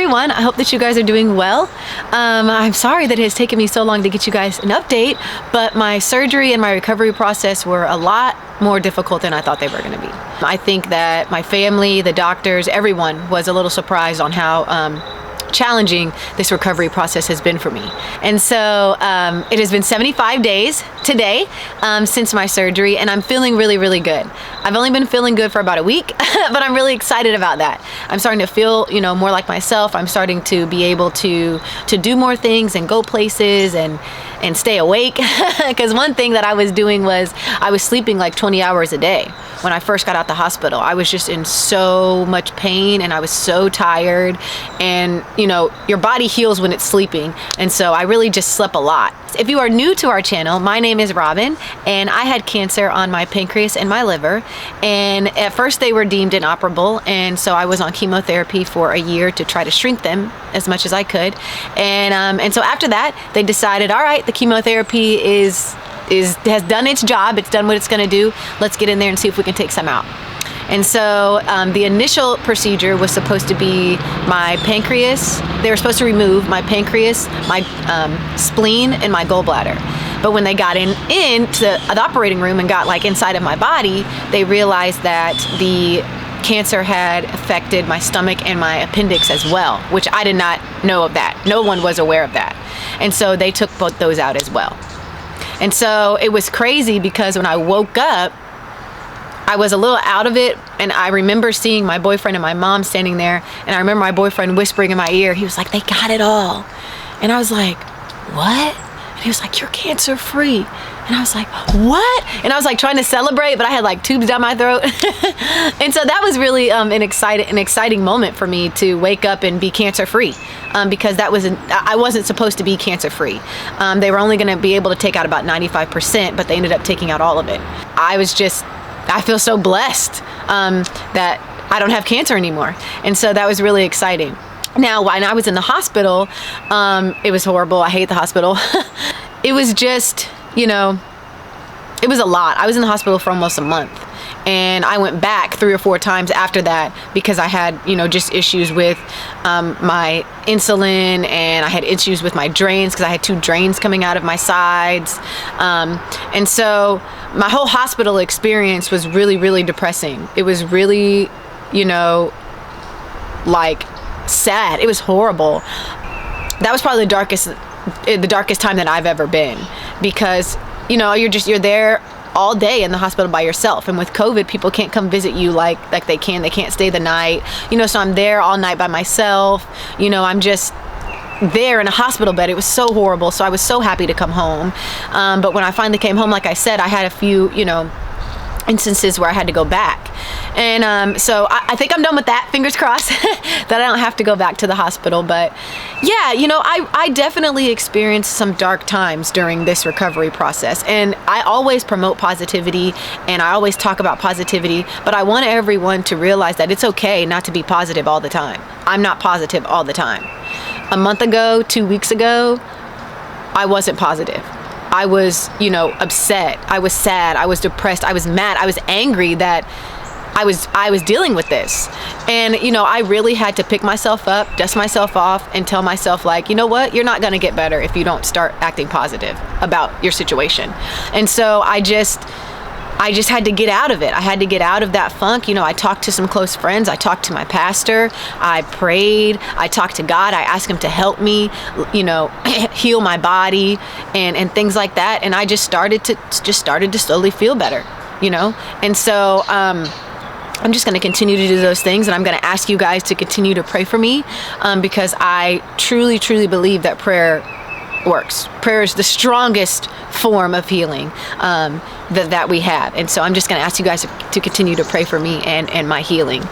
everyone. I hope that you guys are doing well. I'm sorry that it has taken me so long to get you guys an update, but my surgery and my recovery process were a lot more difficult than I thought they were going to be. I think that my family, the doctors, everyone was a little surprised on how challenging this recovery process has been for me. And so it has been 75 days today since my surgery, and I'm feeling really, really good. I've only been feeling good for about a week, but I'm really excited about that. I'm starting to feel, more like myself. I'm starting to be able to do more things and go places and stay awake. Because one thing that I was doing was I was sleeping like 20 hours a day. When I first got out the hospital, I was just in so much pain and I was so tired, and your body heals when it's sleeping, and so I really just slept a lot. If you are new to our channel, my name is Robin, and I had cancer on my pancreas and my liver, and at first they were deemed inoperable, and so I was on chemotherapy for a year to try to shrink them as much as I could, and so after that they decided, all right, the chemotherapy has done its job, it's done what it's going to do, let's get in there and see if we can take some out. And so the initial procedure was supposed to be my pancreas. They were supposed to remove my pancreas, my spleen, and my gallbladder. But when they got into the operating room and got inside of my body, they realized that the cancer had affected my stomach and my appendix as well, which I did not know of that. No one was aware of that. And so they took both those out as well. And so it was crazy because when I woke up, I was a little out of it, and I remember seeing my boyfriend and my mom standing there, and I remember my boyfriend whispering in my ear, he was like, they got it all. And I was like, what? And he was like, you're cancer free. And I was like, what? And I was trying to celebrate, but I had tubes down my throat. And so that was really an exciting moment for me to wake up and be cancer free, because I wasn't supposed to be cancer free. They were only going to be able to take out about 95%, but they ended up taking out all of it. I feel so blessed that I don't have cancer anymore. And so that was really exciting. Now, when I was in the hospital, it was horrible. I hate the hospital. It was just, it was a lot. I was in the hospital for almost a month. And I went back 3 or 4 times after that because I had, just issues with my insulin, and I had issues with my drains because I had 2 drains coming out of my sides. And so my whole hospital experience was really, really depressing. It was really, sad. It was horrible. That was probably the darkest time that I've ever been, because, you're there all day in the hospital by yourself, and with COVID, people can't come visit you like they can't stay the night, so I'm there all night by myself. I'm just there in a hospital bed. It was so horrible. So I was so happy to come home, but when I finally came home, like I said, I had a few instances where I had to go back. And so I think I'm done with that, fingers crossed, that I don't have to go back to the hospital. But yeah, I definitely experienced some dark times during this recovery process. And I always promote positivity, and I always talk about positivity, but I want everyone to realize that it's okay not to be positive all the time. I'm not positive all the time. A month ago, 2 weeks ago, I wasn't positive. I was, upset. I was sad. I was depressed. I was mad. I was angry that I was dealing with this. And, I really had to pick myself up, dust myself off, and tell myself, you know what? You're not going to get better if you don't start acting positive about your situation. And so I just had to get out of it. I had to get out of that funk. I talked to some close friends. I talked to my pastor. I prayed. I talked to God. I asked him to help me, heal my body and things like that. And I just started to slowly feel better, And so I'm just going to continue to do those things, and I'm going to ask you guys to continue to pray for me, because I truly, truly believe that prayer works. Prayer is the strongest form of healing that we have. And so I'm just going to ask you guys to continue to pray for me and my healing.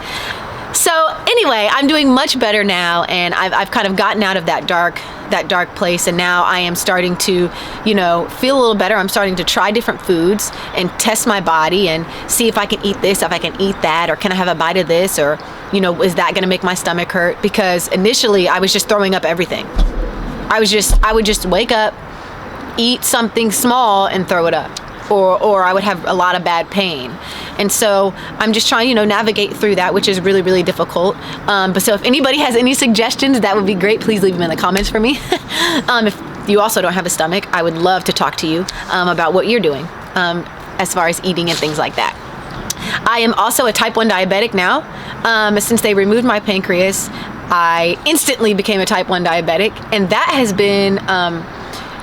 So anyway, I'm doing much better now, and I've kind of gotten out of that dark place, and now I am starting to, feel a little better. I'm starting to try different foods and test my body and see if I can eat this, if I can eat that, or can I have a bite of this, or, is that going to make my stomach hurt? Because initially I was just throwing up everything. I would just wake up, eat something small, and throw it up. or I would have a lot of bad pain. And so I'm just trying, navigate through that, which is really, really difficult. But so if anybody has any suggestions, that would be great. Please leave them in the comments for me. If you also don't have a stomach, I would love to talk to you about what you're doing as far as eating and things like that. I am also a type 1 diabetic now. Since they removed my pancreas, I instantly became a type 1 diabetic, and that has been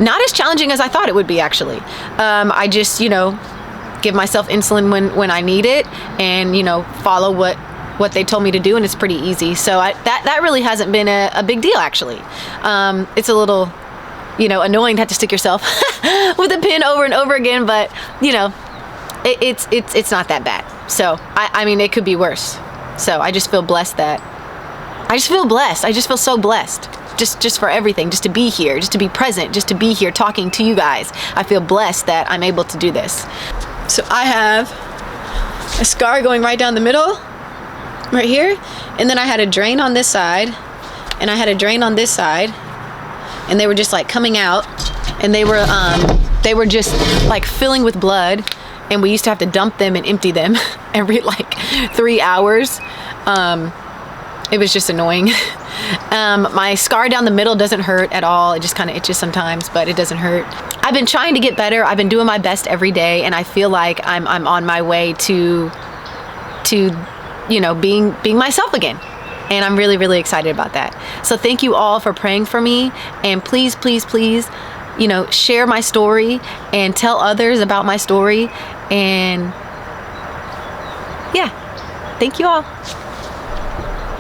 not as challenging as I thought it would be, actually. I just, give myself insulin when I need it, and, follow what they told me to do, and it's pretty easy. So that really hasn't been a big deal, actually. It's a little, annoying to have to stick yourself with a pin over and over again, but, it's not that bad. So, I mean, it could be worse. So I just feel blessed I just feel so blessed. Just for everything, just to be here, just to be present, just to be here talking to you guys. I feel blessed that I'm able to do this. So I have a scar going right down the middle, right here. And then I had a drain on this side, and I had a drain on this side, and they were just like coming out, and they were just like filling with blood. And we used to have to dump them and empty them every like 3 hours. It was just annoying. My scar down the middle doesn't hurt at all. It just kind of itches sometimes, but it doesn't hurt. I've been trying to get better. I've been doing my best every day, and I feel like I'm on my way to being myself again. And I'm really, really excited about that. So thank you all for praying for me, and please, please, please, share my story and tell others about my story. And yeah, thank you all.